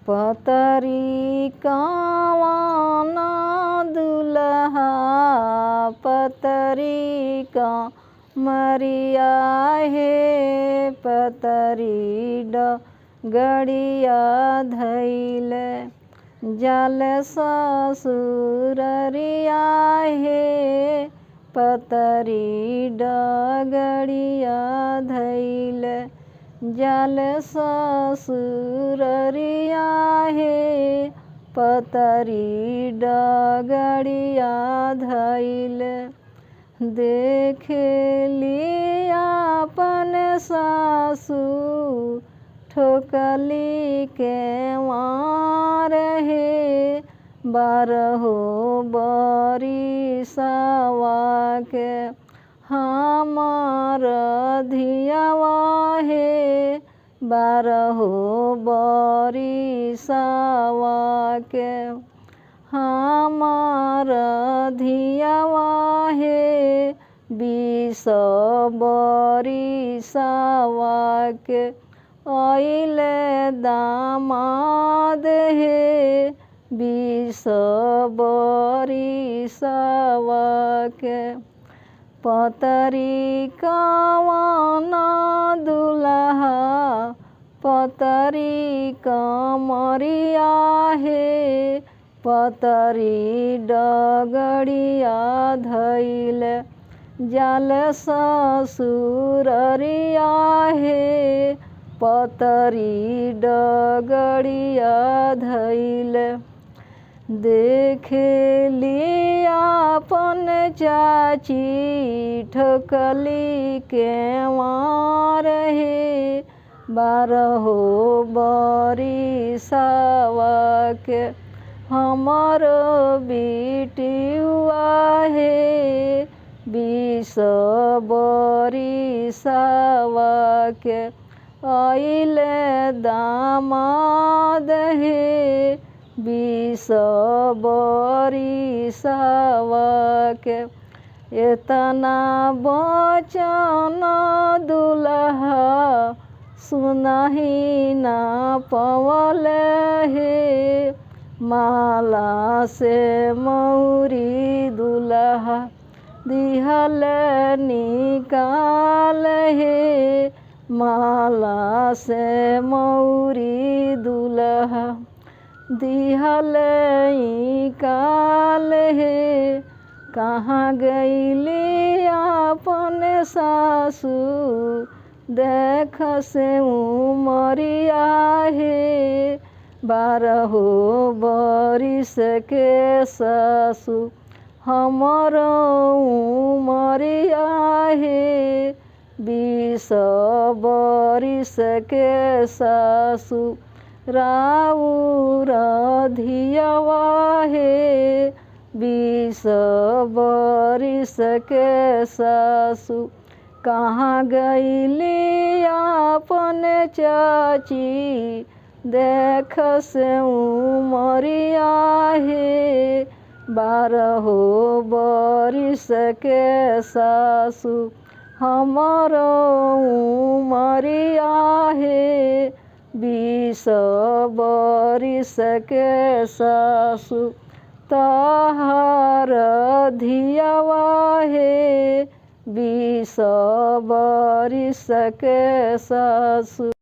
पतरी कावाना दुल्हा पतरी का मरिया हे पतरी डगड़िया धैले जल ससुररिया हे पतरी डगड़िया धैले जल ससुररिया हे पतरी डगड़िया धैले देखेली अपन सासू ठोकली के मार हे बारहो बरिसवा के हमार धियावा हे बारहो बरिसवा के हमार धियावा हे 20 बरिसवा के अइले दामाद हे 20 बरिसवा के पतरी कावाना दुल्हा पतरी कमरिया हे पतरी डगड़िया धैले जल ससुररिया हे पतरी डगड़िया धैले देखेली अपन चाची ठोकली के मार हे बारहो बरिसवा के हमर बिटिया हे 20 बरिसवा के अइले दामाद हे 20 बरिसवा के एतना बचन दुल्हा सुनहि ना पवले हे माला से मौरी दुल्हा दिहल निकाल हे माला से मौरी दुल्हा दिहल निकाल हे कहाँ गईली अपन सासू देख से उमरिया हे 12 बरिस के सासू हमर उमरिया हे 20 बरिस के सासू राउर धियावा हे 20 बरिस के सासू कहाँ गईली अपन चाची देख से उमरिया हे 12 बरिस के सासू हमर उमरिया हे 20 बरिस के सासू तहार धियावा हे 20 बरिस के सासू।